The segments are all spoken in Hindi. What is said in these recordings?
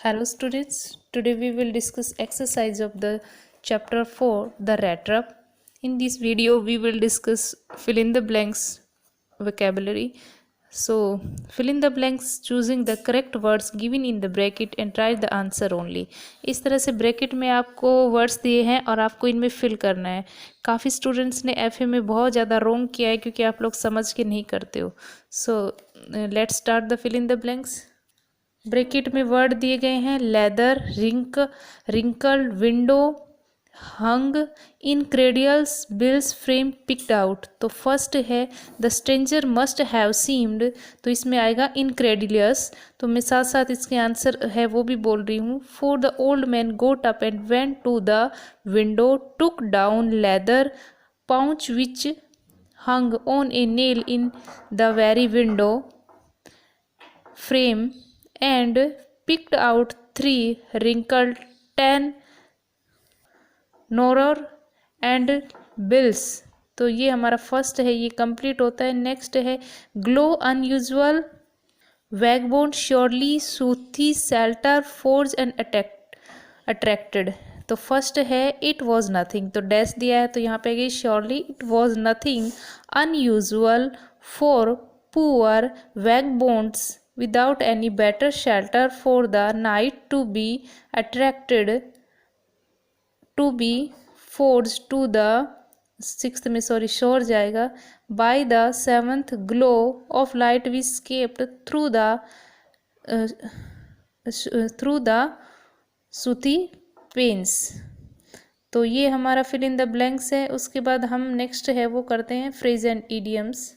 Hello students, today we will discuss exercise of the chapter 4, the rat trap. In this video we will discuss fill in the blanks vocabulary. So fill in the blanks choosing the correct words given in the bracket and write the answer only. इस तरह से ब्रैकेट में आपको वर्ड्स दिए हैं और आपको इनमें फिल करना है. काफ़ी स्टूडेंट्स ने एफ में बहुत ज़्यादा रॉन्ग किया है क्योंकि आप लोग समझ के नहीं करते हो. So let's start the fill in the blanks. Bracket में वर्ड दिए गए हैं leather, wrinkle, window, hung, incredibles, bills, frame, picked out. तो फर्स्ट है the stranger must have seemed, तो इसमें आएगा इनक्रेडियस. तो मैं साथ साथ इसके आंसर है वो भी बोल रही हूँ. For the old man got up and went to the window, took down leather pouch which hung on a nail in the very window frame and picked out 3 wrinkled 10 kroner and bills. तो ये हमारा फर्स्ट है, ये कंप्लीट होता है. नेक्स्ट है glow unusual, vagabond, surely, soothe, shelter, forge and attracted. तो फर्स्ट है इट वॉज नथिंग, तो डैश दिया है तो यहाँ पे गई surely. It was nothing unusual for poor vagabonds without any better shelter for the night to be attracted to be forged to the sixth में shore जाएगा by the seventh glow of light we escaped through the सूती पेन्स. तो ये हमारा फिल इन द ब्लैंक्स है. उसके बाद हम नेक्स्ट है वो करते हैं phrase and idioms.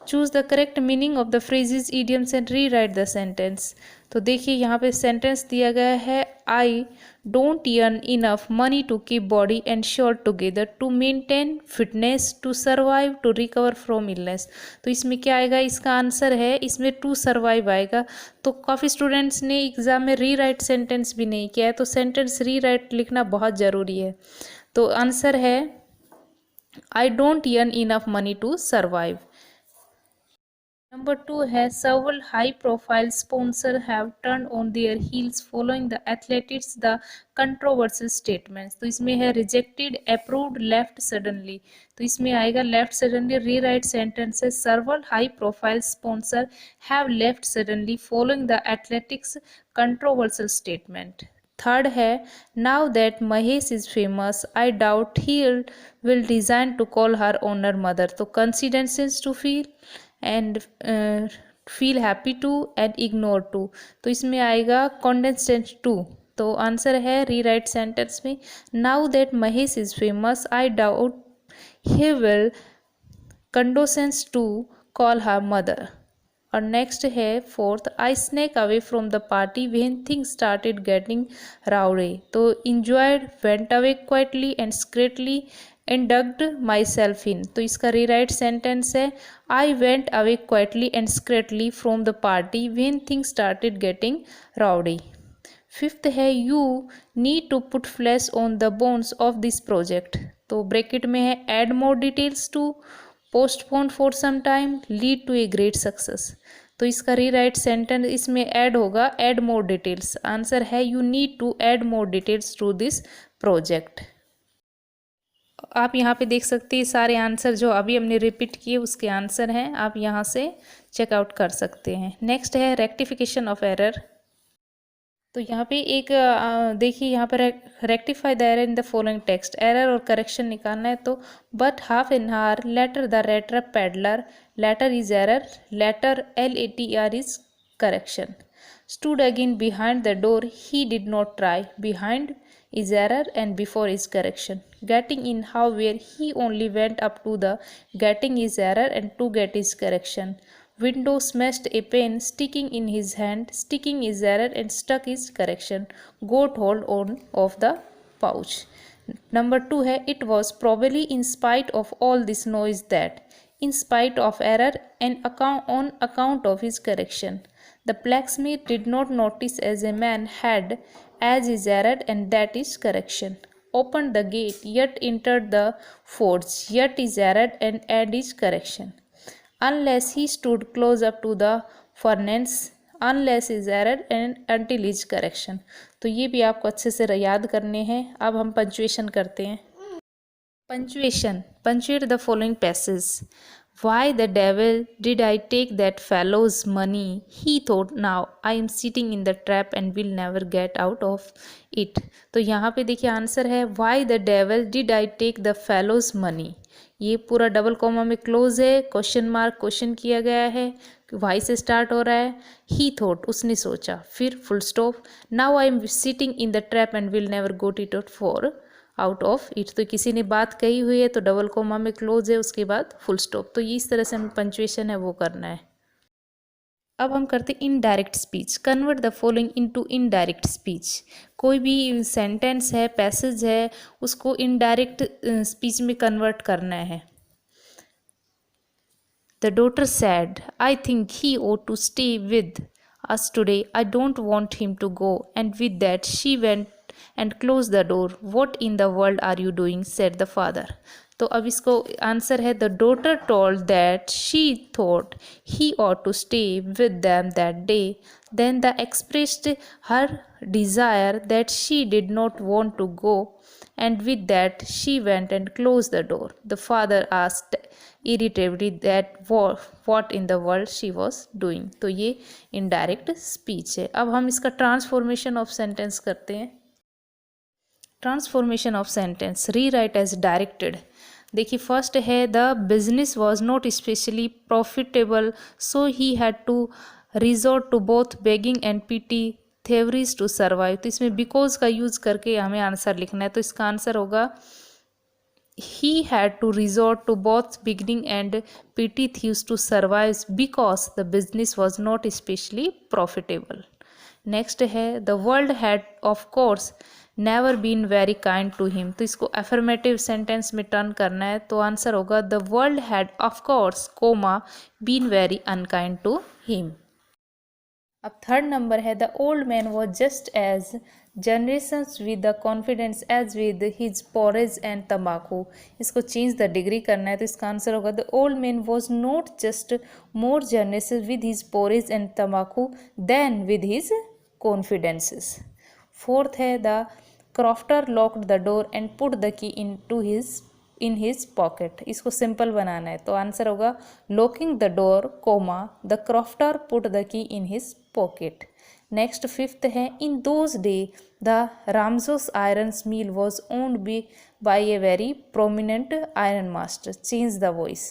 Choose the correct meaning of the phrases idioms and rewrite the sentence. तो देखिए यहाँ पे सेंटेंस दिया गया है I don't earn enough money to keep body and short together to maintain fitness to survive to recover from illness. तो इसमें क्या आएगा, इसका आंसर है इसमें टू सर्वाइव आएगा. तो काफ़ी स्टूडेंट्स ने एग्जाम में री राइट सेंटेंस भी नहीं किया है, तो सेंटेंस री राइट लिखना बहुत ज़रूरी है. तो आंसर है I don't earn enough money to survive. Number 2 है several high-profile sponsors have turned on their heels following the athletes the controversial statements. तो इसमें है rejected, approved, left suddenly. तो इसमें आएगा left suddenly. Rewrite sentence है several high-profile sponsors have left suddenly following the athletics controversial statement. Third है now that Mahesh is famous, I doubt he will design to call her honor mother. तो coincidence to feel and feel happy to and ignore to. तो इसमें आएगा कॉन्डेंसेंट टू. तो आंसर है री राइट सेंटेंस में now that Mahesh is famous I doubt he will condescend to call her mother. और नेक्स्ट है fourth I sneak away from the party when things started getting rowdy. तो enjoyed went away quietly and secretly inducted myself in. तो इसका रीराइट सेंटेंस है I went away quietly and secretly from the party when things started getting rowdy. Fifth है you need to put flesh on the bones of this project. तो ब्रैकेट में है add more details to, postpone for some time, lead to a great success. तो इसका रीराइट सेंटेंस इसमें ऐड होगा add more details. आंसर है you need to add more details to this project. आप यहाँ पे देख सकते हैं सारे आंसर जो अभी हमने रिपीट किए उसके आंसर हैं, आप यहाँ से चेकआउट कर सकते हैं. नेक्स्ट है रेक्टिफिकेशन ऑफ एरर. तो यहाँ पे एक देखिए यहाँ पर rectify the error in the following text. Error और करेक्शन निकालना है. तो but half an hour later the rater pedlar, later is error, later LATR is correction. Stood again behind the door, he did not try, behind is error and before is correction. Getting in how where he only went up to the getting is error and to get is correction. Window smashed a pen, sticking in his hand, sticking is error and stuck is correction. Got hold on of the pouch. Number 2 है it was probably in spite of all this noise that, in spite of error and on account of his correction. The blacksmith did not notice as a man had, as is error and that is correction. Opened the gate, yet entered the forge, yet is error and is correction. Unless he stood close up to the furnace, unless is error and until is correction. तो ये भी आपको अच्छे से याद करने हैं। अब हम पंचुएशन करते हैं। Punctuation, punctuate the following passage. Why the devil did I take that fellow's money? He thought, now I am sitting in the trap and will never get out of it. तो यहाँ पे देखिए आंसर है Why the devil did I take the fellow's money? ये पूरा डबल कॉमा में क्लोज है, क्वेश्चन मार्क क्वेश्चन किया गया है, वाई से स्टार्ट हो रहा है। ही थॉट, उसने सोचा, फिर full stop. Now I am sitting in the trap and will never got it out of it. तो किसी ने बात कही हुई है तो डबल कोमा में क्लोज है, उसके बाद फुल स्टॉप। तो ये इस तरह से हमें पंचुएशन है वो करना है। अब हम करते हैं indirect speech. Convert the following into indirect speech. कोई भी सेंटेंस है, पैसेज है, उसको इनडायरेक्ट स्पीच में कन्वर्ट करना है। The daughter said, I think he ought to stay with us today. I don't want him to go. And with that, she went and closed the door. What in the world are you doing? Said the father. तो अब इसको आंसर है the daughter told that she thought he ought to stay with them that day. Then the expressed her desire that she did not want to go. And with that, she went and closed the door. The father asked irritably that what in the world she was doing. तो ये इनडायरेक्ट स्पीच है। अब हम इसका ट्रांसफॉर्मेशन ऑफ सेंटेंस करते हैं। Transformation of sentence, rewrite as directed. देखिए फर्स्ट है the business was not specially profitable so he had to resort to both begging and petty thieveries to survive. तो इसमें बिकॉज का यूज करके हमें आंसर लिखना है। तो इसका आंसर होगा he had to resort to both beginning and petty thieves to survive because the business was not especially profitable. Next है the world had of course never been very kind to him. तो इसको affirmative sentence में टर्न करना है। तो आंसर होगा the world had of course been very unkind to him. अब थर्ड नंबर है the old man was just as generations with the confidence as with his porridge and तम्बाकू। इसको चेंज द डिग्री करना है। तो इसका आंसर होगा the old man was not just more generation with his porridge and तम्बाकू then with his confidences. Fourth है the crofter locked the door and put the key in his pocket. इसको सिंपल बनाना है। तो आंसर होगा locking the door the crofter put the key in his pocket. Next fifth है in those day the Ramjos iron mill was owned by a very prominent iron master. Change the voice.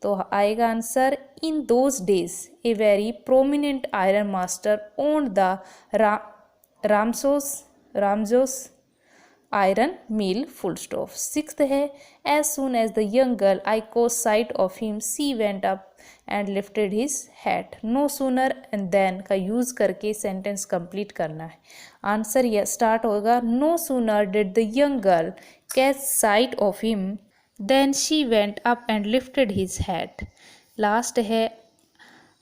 तो आएगा answer in those days a very prominent iron master owned the Ramjos iron mill full stop. Sixth है as soon as the young girl I caught sight of him she went up and lifted his hat. No sooner and then का यूज करके सेंटेंस कंप्लीट करना है। आंसर यह स्टार्ट होगा no sooner did the young girl catch sight of him then she went up and lifted his hat. Last है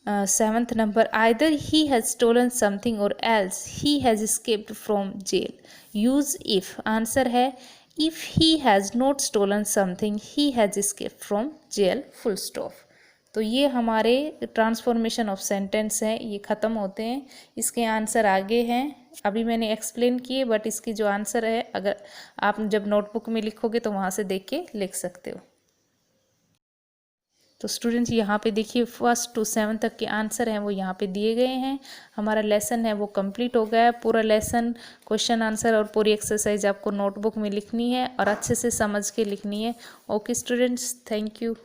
seventh number either he has stolen something or else he has escaped from jail. Use if. Answer है if he has not stolen something he has escaped from jail full stop. तो ये हमारे ट्रांसफॉर्मेशन ऑफ सेंटेंस हैं, ये ख़त्म होते हैं। इसके आंसर आगे हैं, अभी मैंने एक्सप्लेन किए, बट इसकी जो आंसर है अगर आप जब नोटबुक में लिखोगे तो वहाँ से देख के लिख सकते हो। तो स्टूडेंट्स यहाँ पे देखिए 1 to 7 तक के आंसर हैं वो यहाँ पे दिए गए हैं। हमारा लेसन है वो कंप्लीट हो गया है। पूरा लेसन, क्वेश्चन आंसर और पूरी एक्सरसाइज आपको नोटबुक में लिखनी है और अच्छे से समझ के लिखनी है। Okay students, thank you.